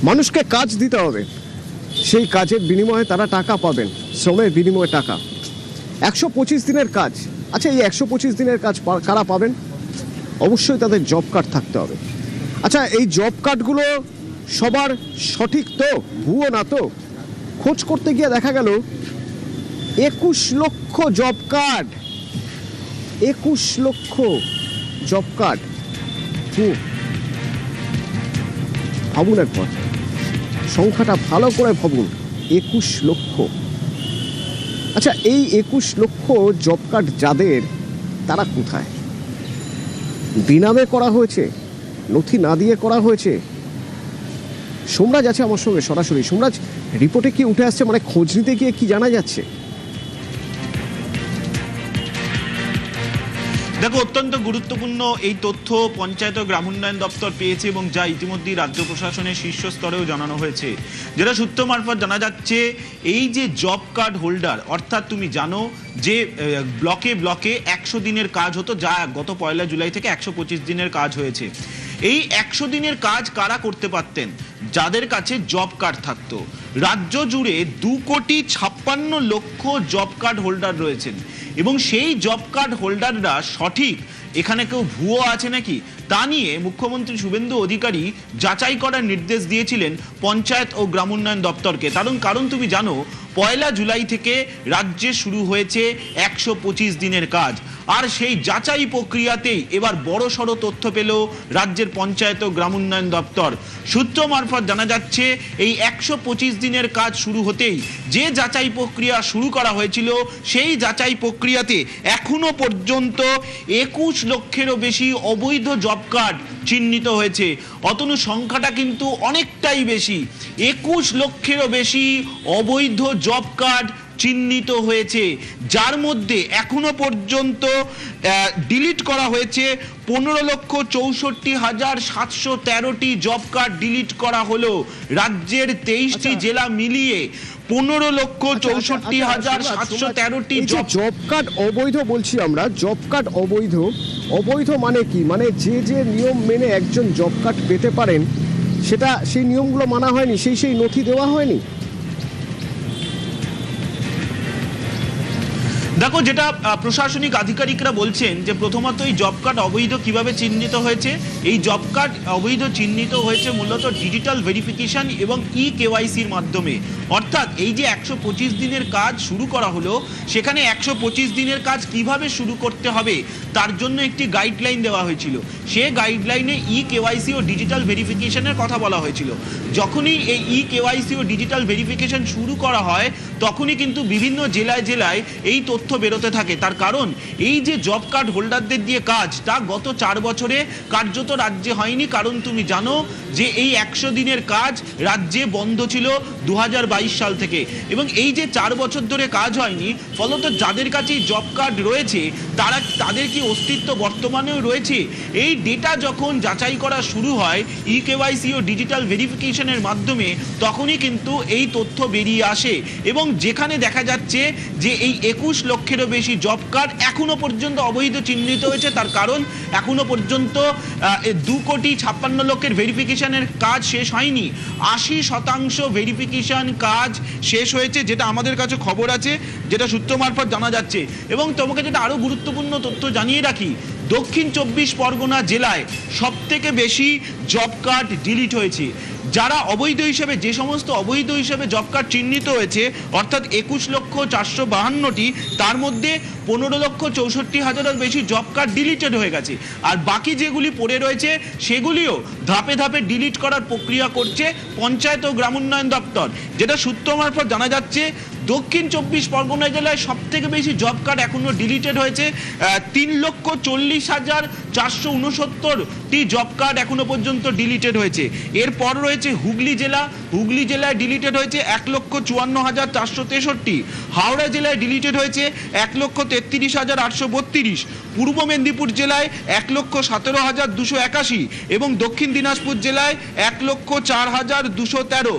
মানুষকে কাজ দিতে হবে, সেই কাজের বিনিময়ে তারা টাকা পাবেন, শ্রমের বিনিময়ে টাকা। 125 দিনের কাজ, আচ্ছা এই 125 দিনের কাজ কারা পাবেন? অবশ্যই তাদের জব কার্ড থাকতে হবে। আচ্ছা এই জব কার্ডগুলো সবার সঠিক তো, ভুয়ো না তো? খোঁজ করতে গিয়ে দেখা গেল 21 লক্ষ জব কার্ড, 21 লক্ষ জব কার্ড। ভাবুন একবার, সংখ্যাটা ভালো করে ভাবুন, 21 লক্ষ। আচ্ছা এই 21 লক্ষ জব কার্ড যাদের, তারা কোথায়? বিনামে করা হয়েছে, নথি না দিয়ে করা হয়েছে? সোমরাজ আছে আমার সঙ্গে সরাসরি। সোমরাজ, রিপোর্টে কি উঠে আসছে, মানে খোঁজ নিতে গিয়ে কি জানা যাচ্ছে? দেখো, অত্যন্ত গুরুত্বপূর্ণ এই তথ্য পঞ্চায়েত ও গ্রামোন্নয়ন দপ্তর পেয়েছে এবং যা ইতিমধ্যেই রাজ্য প্রশাসনের শীর্ষ স্তরেও জানানো হয়েছে। যেটা সূত্র মারফত জানা যাচ্ছে, এই যে জব কার্ড হোল্ডার, অর্থাৎ তুমি জানো যে ব্লকে ব্লকে 100 দিনের কাজ হতো, যা গত 1 জুলাই থেকে 125 দিনের কাজ হয়েছে। এই 100 দিনের কাজ কারা করতে পারতেন? যাদের কাছে জব কার্ড থাকতো। রাজ্য জুড়ে 2,56,00,000 জব কার্ড হোল্ডার রয়েছেন এবং সেই জব কার্ড হোল্ডাররা সঠিক, এখানে কেউ ভুয়ো আছে নাকি তা নিয়ে মুখ্যমন্ত্রী শুভেন্দু অধিকারী যাচাই করার নির্দেশ দিয়েছিলেন পঞ্চায়েত ও গ্রামোন্নয়ন দপ্তরকে। কারণ তুমি জানো 1 জুলাই থেকে রাজ্যে শুরু হয়েছে 125 দিনের কাজ, আর সেই যাচাই প্রক্রিয়াতেই এবার বড়সড় তথ্য পেল রাজ্যের পঞ্চায়েত ও গ্রামোন্নয়ন দপ্তর। সূত্র মারফত জানা যাচ্ছে, এই 125 দিনের কাজ শুরু হতেই যে যাচাই প্রক্রিয়া শুরু করা হয়েছিল, সেই যাচাই প্রক্রিয়াতে এখনো পর্যন্ত 21 লক্ষেরও বেশি অবৈধ জব কার্ড চিহ্নিত হয়েছে। অতনু, সংখ্যাটা কিন্তু অনেকটাই বেশি। 21 লক্ষেরও বেশি অবৈধ জব কার্ড চিহ্নিত হয়েছে, যার মধ্যে এখনো পর্যন্ত ডিলিট করা হয়েছে 15,64,713টি জব কার্ড ডিলিট করা হলো। রাজ্যের 23টি জেলা মিলিয়ে 15,64,713টি জব কার্ড অবৈধ বলছি আমরা। জব কার্ড অবৈধ, অবৈধ মানে কি? মানে যে যে নিয়ম মেনে একজন জব কার্ড পেতে পারেন, সেটা সেই নিয়মগুলো মানা হয়নি, সেই নথি দেওয়া হয়নি। দেখো, যেটা প্রশাসনিক আধিকারিকরা বলছেন যে প্রথমত এই জব কার্ড অবৈধ কিভাবে চিহ্নিত হয়েছে। এই জব কার্ড অবৈধ চিহ্নিত হয়েছে মূলত ডিজিটাল ভেরিফিকেশন এবং কেওয়াইসির মাধ্যমে। অর্থাৎ এই যে 125 দিনের কাজ শুরু করা হলো, সেখানে 125 দিনের কাজ কিভাবে শুরু করতে হবে তার জন্য একটি গাইডলাইন দেওয়া হয়েছিল। সে গাইডলাইনে কেওয়াইসি ও ডিজিটাল ভেরিফিকেশনের কথা বলা হয়েছিল। যখনই এই কেওয়াইসি ও ডিজিটাল ভেরিফিকেশন শুরু করা হয়, তখনই কিন্তু বিভিন্ন জেলায় জেলায় এই তথ্য বেরোতে থাকে। তার কারণ এই যে জব কার্ড হোল্ডারদের দিয়ে কাজ, তা গত 4 বছরে কার্যত রাজ্যে হয়নি। কারণ তুমি জানো যে এই 100 দিনের কাজ রাজ্যে বন্ধ ছিল 2022 সাল থেকে, এবং এই যে 4 বছর ধরে কাজ হয়নি, ফলত যাদের কাছে জব কার্ড রয়েছে তাদের কি অস্তিত্ব বর্তমানেও রয়েছে? এই ডেটা যখন যাচাই করা শুরু হয় কেওয়াইসি ও ডিজিটাল ভেরিফিকেশনের মাধ্যমে, তখনই কিন্তু এই তথ্য বেরিয়ে আসে এবং যেখানে দেখা যাচ্ছে যে এই 21 লক্ষেরও বেশি জব কার্ড এখনো পর্যন্ত অবৈধ চিহ্নিত হয়েছে। তার কারণ এখনো পর্যন্ত 2,56,00,000 ভেরিফিকেশনের কাজ শেষ হয়নি। 80% ভেরিফিকেশন কাজ শেষ হয়েছে, যেটা আমাদের কাছে খবর আছে, যেটা সূত্র মারফত জানা যাচ্ছে। এবং তোমাকে যেটা আরো গুরুত্বপূর্ণ তথ্য জানিয়ে রাখি, দক্ষিণ 24 পরগনা জেলায় সবথেকে বেশি জব কার্ড ডিলিট হয়েছে। যারা অবৈধ হিসেবে, যে সমস্ত অবৈধ হিসেবে জব কার্ড চিহ্নিত হয়েছে, অর্থাৎ 21,452টি, তার মধ্যে 15,64,000-এর বেশি জব কার্ড ডিলিটেড হয়ে গেছে। আর বাকি যেগুলি পড়ে রয়েছে সেগুলিও ধাপে ধাপে ডিলিট করার প্রক্রিয়া করছে পঞ্চায়েত ও গ্রামোন্নয়ন দপ্তর। যেটা সূত্র মারফত জানা যাচ্ছে, দক্ষিণ 24 পরগনা জেলায় সব থেকে বেশি জব কার্ড এখনো ডিলিটেড হয়েছে। 3,40,469টি জব কার্ড এখনো পর্যন্ত ডিলিটেড হয়েছে। এরপর রয়েছে হুগলি জেলা। হুগলি জেলায় ডিলিটেড হয়েছে 1,54,463। হাওড়া জেলায় ডিলিটেড হয়েছে 1,33,832। পূর্ব মেদিনীপুর জেলায় 1,17,281 এবং দক্ষিণ দিনাজপুর জেলায় 1,04,213।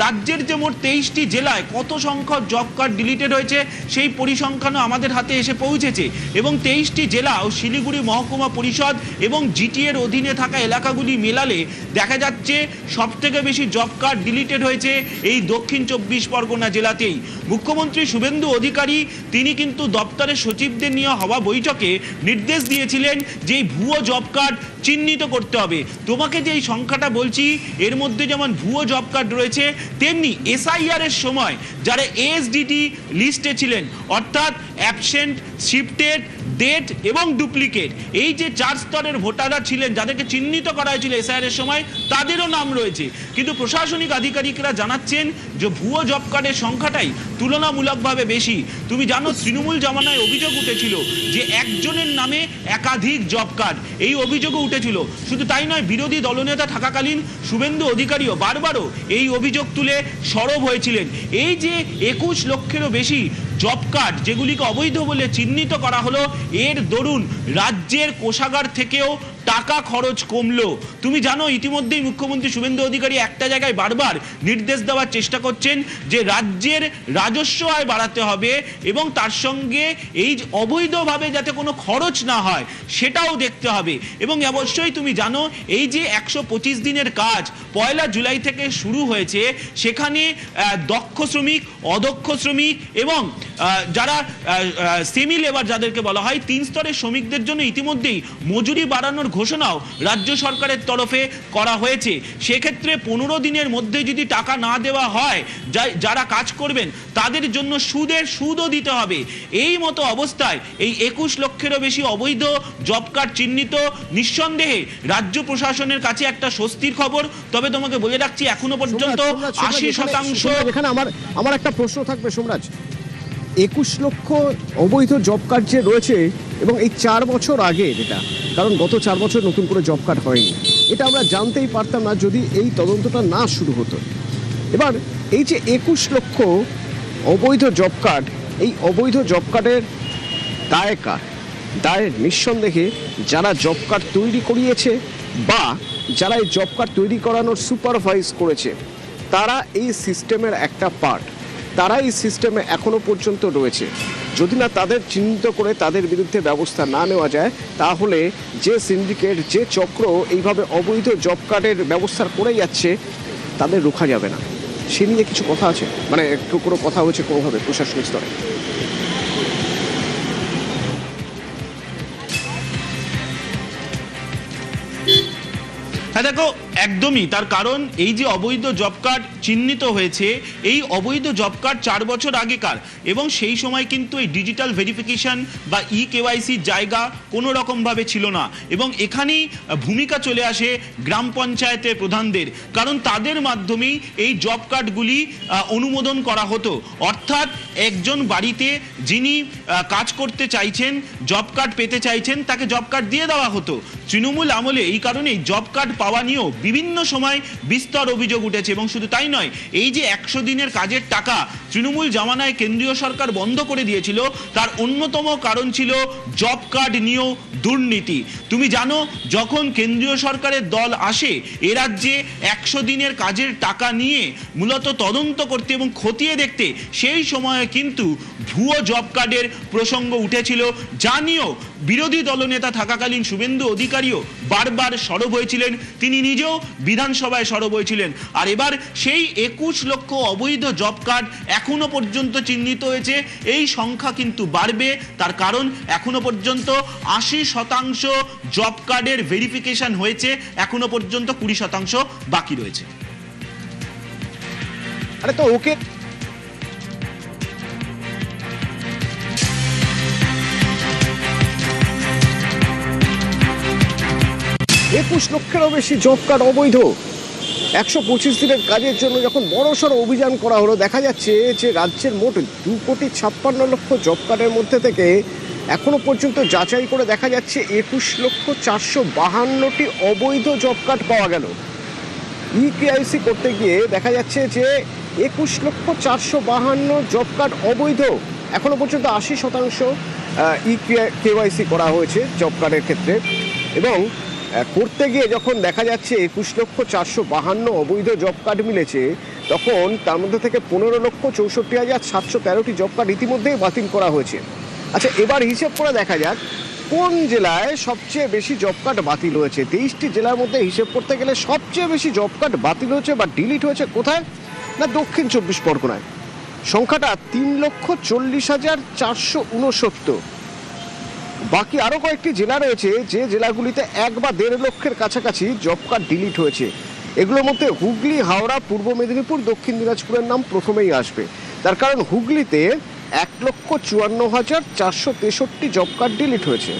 রাজ্যের যে মোট 23টি জেলায় কত সংখ্যক জব কার্ড ডিলিটেড হয়েছে সেই পরিসংখ্যানও আমাদের হাতে এসে পৌঁছেছে, এবং 23টি জেলা ও শিলিগুড়ি মহকুমা পরিষদ এবং জিটিএর অধীনে থাকা এলাকাগুলি মেলালে দেখা যাচ্ছে সবথেকে বেশি জব কার্ড ডিলিটেড হয়েছে এই দক্ষিণ 24 পরগনা জেলাতেই। মুখ্যমন্ত্রী শুভেন্দু অধিকারী তিনি কিন্তু দপ্তরের সচিবদের নিয়ে হওয়া বৈঠকে নির্দেশ দিয়েছিলেন যে এই ভুয়ো জব কার্ড চিহ্নিত করতে হবে। তোমাকে যে এই সংখ্যাটা বলছি এর মধ্যে যেমন ভুয়ো জব কার্ড রয়েছে, তেমনি এসআইআর এর সময় যারা এসডিটি লিস্টে ছিলেন, অর্থাৎ অ্যাবসেন্ট, শিফটেড, ডেট এবং ডুপ্লিকেট, এই যে 4 স্তরের ভোটাররা ছিলেন যাদেরকে চিহ্নিত করা হয়েছিল এসআইআর এর সময়, তাদেরও নাম রয়েছে। কিন্তু প্রশাসনিক আধিকারিকরা জানাচ্ছেন যে ভুয়ো জব কার্ডের সংখ্যাটাই তুলনামূলকভাবে বেশি। তুমি জানো তৃণমূল জামানায় অভিযোগ উঠেছিল যে একজনের নামে একাধিক জব কার্ড, এই অভিযোগও উঠেছিল। শুধু তাই নয়, বিরোধী দলনেতা থাকাকালীন শুভেন্দু অধিকারীও বারবারও এই অভিযোগ তুলে সরব হয়েছিলেন। এই যে 21 লক্ষেরও বেশি জব কার্ড যেগুলিকে অবৈধ বলে চিহ্নিত করা হলো, এর দরুন রাজ্যের কোষাগার থেকেও টাকা খরচ কমলো। তুমি জানো ইতিমধ্যেই মুখ্যমন্ত্রী শুভেন্দু অধিকারী একটা জায়গায় বারবার নির্দেশ দেওয়ার চেষ্টা করছেন যে রাজ্যের রাজস্ব আয় বাড়াতে হবে এবং তার সঙ্গে এই অবৈধভাবে যাতে কোনো খরচ না হয় সেটাও দেখতে হবে। এবং অবশ্যই তুমি জানো এই যে 125 দিনের কাজ 1 জুলাই থেকে শুরু হয়েছে, সেখানে দক্ষ শ্রমিক, অদক্ষ শ্রমিক এবং যারা সেমি লেবার যাদেরকে বলা হয় 3 স্তরের শ্রমিকদের জন্য ইতিমধ্যেই মজুরি বাড়ানোর ঘোষণাও রাজ্য সরকারের তরফে করা হয়েছে। সেক্ষেত্রে 15 দিনের মধ্যে যদি টাকা না দেওয়া হয়, যারা কাজ করবেন তাদের জন্য সুদও দিতে হবে। এই মতো অবস্থায় এই 21 লক্ষেরও বেশি অবৈধ জব কার্ড চিহ্নিত নিঃসন্দেহে রাজ্য প্রশাসনের কাছে একটা স্বস্তির খবর। তবে তোমাকে বলে রাখছি এখনো পর্যন্ত 80% এখানে আমার একটা প্রশ্ন থাকবে সোমরাজ, 21 লক্ষ অবৈধ জব কার্ড যে রয়েছে এবং এই 4 বছর আগে, যেটা কারণ গত 4 বছর নতুন করে জব কার্ড হয়নি, এটা আমরা জানতেই পারতাম না যদি এই তদন্তটা না শুরু হতো। এবার এই যে 21 লক্ষ অবৈধ জব কার্ড, এই অবৈধ জব কার্ডের দায় কার? দায় নিঃসন্দেহে যারা জব কার্ড তৈরি করিয়েছে বা যারা এই জব কার্ড তৈরি করানোর সুপারভাইজ করেছে, তারা এই সিস্টেমের একটা পার্ট, তারা এই সিস্টেমে এখনো পর্যন্ত রয়েছে। যদি না তাদের চিহ্নিত করে তাদের বিরুদ্ধে ব্যবস্থা না নেওয়া যায়, তাহলে যে সিন্ডিকেট, যে চক্র এইভাবে অবৈধ জব কার্ডের ব্যবস্থা করে যাচ্ছে, তাদের রোখা যাবে না। সে নিয়ে কিছু কথা আছে, মানে কোনো কথা হয়েছে কোনোভাবে প্রশাসনিক স্তরে? হ্যাঁ দেখো, একদমই তার কারণ এই যে অবৈধ জব কার্ড চিহ্নিত হয়েছে, এই অবৈধ জব কার্ড 4 বছর আগেকার, এবং সেই সময় কিন্তু এই ডিজিটাল ভেরিফিকেশন বা কেওয়াইসির জায়গা কোনো রকমভাবে ছিল না। এবং এখানেই ভূমিকা চলে আসে গ্রাম পঞ্চায়েতের প্রধানদের, কারণ তাদের মাধ্যমেই এই জব কার্ডগুলি অনুমোদন করা হতো। অর্থাৎ একজন বাড়িতে যিনি কাজ করতে চাইছেন, জব কার্ড পেতে চাইছেন, তাকে জব কার্ড দিয়ে দেওয়া হতো। তৃণমূল আমলে এই কারণেই জব কার্ড পাওয়া নিয়েও বিভিন্ন সময় বিস্তর অভিযোগ উঠেছে। এবং শুধু তাই নয়, এই যে 100 দিনের কাজের টাকা তৃণমূল জামানায় কেন্দ্রীয় সরকার বন্ধ করে দিয়েছিল, তার অন্যতম কারণ ছিল জব কার্ড নিয়েও দুর্নীতি। তুমি জানো যখন কেন্দ্রীয় সরকারের দল আসে এ রাজ্যে 100 দিনের কাজের টাকা নিয়ে মূলত তদন্ত করতে এবং খতিয়ে দেখতে, সেই সময়ে কিন্তু ভুয়ো জব কার্ডের প্রসঙ্গ উঠেছিল, যা নিয়েও বিরোধী দলনেতা থাকাকালীন শুভেন্দু অধিকারীও বারবার সরব হয়েছিলেন। তিনি নিজেও বিধানসভায় সরব হয়েছিলেন। আর এবার সেই 21 লক্ষ অবৈধ জব কার্ড এখনো পর্যন্ত চিহ্নিত হয়েছে। এই সংখ্যা কিন্তু বাড়বে, তার কারণ এখনো পর্যন্ত 80% জব কার্ডের ভেরিফিকেশন হয়েছে, এখনো পর্যন্ত 20% বাকি রয়েছে। আরে তো ওকে, 21 লক্ষেরও বেশি জব কার্ড অবৈধ। 125 দিনের কাজের জন্য যখন বড়সড় অভিযান করা হলো, দেখা যাচ্ছে যে রাজ্যের মোট 2,56,00,000 জব কার্ডের মধ্যে থেকে এখনো পর্যন্ত যাচাই করে দেখা যাচ্ছে 21,452টি অবৈধ জব কার্ড পাওয়া গেল। কেওয়াইসি করতে গিয়ে দেখা যাচ্ছে যে 21,452 জব কার্ড অবৈধ। এখনো পর্যন্ত 80% কেওয়াইসি করা হয়েছে জব কার্ডের ক্ষেত্রে। এবং করতে গিয়ে যখন দেখা যাচ্ছে 21,452 অবৈধ জব কার্ড মিলেছে, তখন তার মধ্যে থেকে 15,64,713টি জব কার্ড ইতিমধ্যেই বাতিল করা হয়েছে। আচ্ছা, এবার হিসেব করে দেখা যাক কোন জেলায় সবচেয়ে বেশি জব কার্ড বাতিল হয়েছে। 23টি জেলার মধ্যে হিসেব করতে গেলে সবচেয়ে বেশি জব কার্ড বাতিল হয়েছে বা ডিলিট হয়েছে কোথায়? না, দক্ষিণ 24 পরগনায়। সংখ্যাটা 3,40,469। বাকি আরও কয়েকটি জেলা রয়েছে যে জেলাগুলিতে 1 বা 1.5 লক্ষের কাছাকাছি জব কার্ড ডিলিট হয়েছে। এগুলোর মধ্যে হুগলি, হাওড়া, পূর্ব মেদিনীপুর, দক্ষিণ দিনাজপুরের নাম প্রথমেই আসবে। তার কারণ হুগলিতে 1,54,463 জব কার্ড ডিলিট হয়েছে,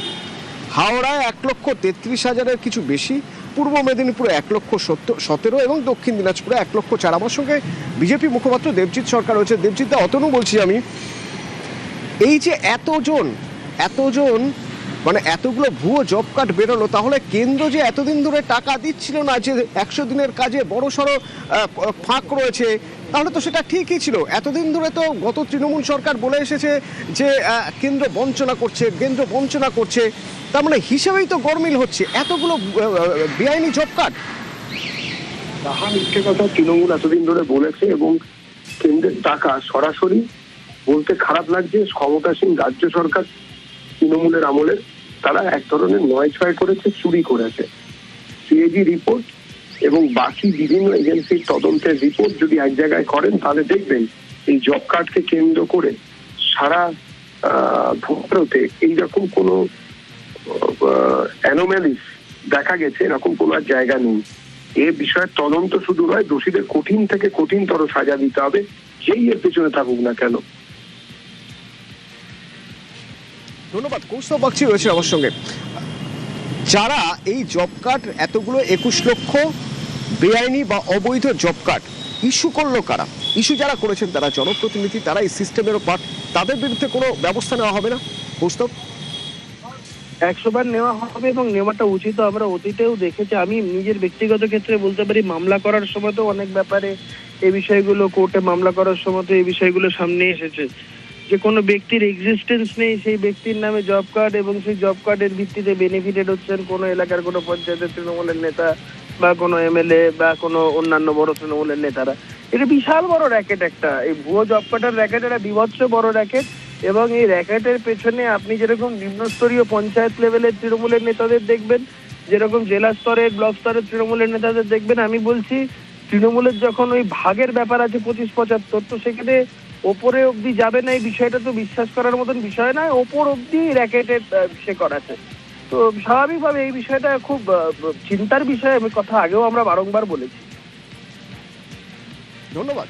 হাওড়ায় 1,33,000-এর কিছু বেশি, পূর্ব মেদিনীপুরে 1,17,000 এবং দক্ষিণ দিনাজপুরে 1,04,000। আমার সঙ্গে বিজেপি মুখপাত্র দেবজিৎ সরকার রয়েছে। দেবজিৎ দা, অতনু বলছি আমি, এই যে এতজন মানে এতগুলো ভুয়ো জব কার্ড বেরোলো, তাহলে কেন্দ্র যে এতদিন ধরে টাকা দিচ্ছিল না, যে 100 দিনের কাজে বড়সড় ফাঁক রয়েছে, তাহলে তো সেটা ঠিকই ছিল। এতদিন ধরে তো গত তৃণমূল সরকার বলে এসেছে যে কেন্দ্র বঞ্চনা করছে, তার মানে হিসেবেই তো গরমিল হচ্ছে এতগুলো বেআইনি জব কার্ড। তাহা মিথ্যে কথা তৃণমূল এতদিন ধরে বলেছে, এবং কেন্দ্রের টাকা সরাসরি, বলতে খারাপ লাগছে, ক্ষমতাসীন রাজ্য সরকার তৃণমূলের আমলের তারা এক ধরনের 9-6 করেছে, চুরি করেছে। সিএজি রিপোর্ট এবং বাকি বিভিন্ন এজেন্সির তদন্তের রিপোর্ট যদি এক জায়গায় করেন, তাহলে দেখবেন এই জব কার্ডকে কেন্দ্র করে সারা ভারতে এইরকম কোনো অ্যানোম্যালিস দেখা গেছে, এরকম কোনো আর জায়গা নেই। এ বিষয়ে তদন্ত শুধু নয়, দোষীদের কঠিন থেকে কঠিনতর সাজা দিতে হবে, যেই এর পেছনে থাকুক না কেন। ধন্যবাদ। কৌস্তব বাগচি রয়েছে আমার সঙ্গে। যারা এই জব কার্ড, এতগুলো 21 লক্ষ বেআইনি বা অবৈধ জব কার্ড ইস্যু করলো কারা? ইস্যু যারা করেছেন তারা জনপ্রতিনিধি, তারা এই সিস্টেমেরও পার্ট। তাদের বিরুদ্ধে কোনো ব্যবস্থা নেওয়া হবে না কৌস্তব? 100 বার নেওয়া হবে এবং নেওয়াটা উচিত। আমরা অতীতেও দেখেছি, আমি নিজের ব্যক্তিগত ক্ষেত্রে বলতে পারি, মামলা করার সময় তো অনেক ব্যাপারে এই বিষয়গুলো, কোর্টে মামলা করার সময় তো এই বিষয়গুলো সামনে এসেছে যে কোনো ব্যক্তির এক্সিস্টেন্স নেই, সেই ব্যক্তির নামে জব কার্ড, এবং সেই জব কার্ডের ভিত্তিতে বেনিফিটেড হচ্ছেন কোনো এলাকার কোনো পঞ্চায়েতের তৃণমূলের নেতা বা কোনো এমএলএ বা কোনো অন্যান্য বড় তৃণমূলের নেতারা। এটা বিশাল বড় র্যাকেট একটা, এই ভুয়ো জব কার্ডের র্যাকেট, এটা বিভৎস বড় র্যাকেট। এবং এই র্যাকেটের পেছনে আপনি যেরকম নিম্নস্তরীয় পঞ্চায়েত লেভেলের তৃণমূলের নেতাদের দেখবেন, যেরকম জেলা স্তরের, ব্লক স্তরের তৃণমূলের নেতাদের দেখবেন, আমি বলছি তৃণমূলের যখন ওই ভাগের ব্যাপার আছে 25-75, তো সেখানে ওপরে অবধি যাবে না, এই বিষয়টা তো বিশ্বাস করার মতন বিষয় নয়। ওপর অবধি র্যাকেটের সে করাছে, তো স্বাভাবিকভাবে এই বিষয়টা খুব চিন্তার বিষয়। আমি কথা আগেও আমরা বারংবার বলেছি। ধন্যবাদ।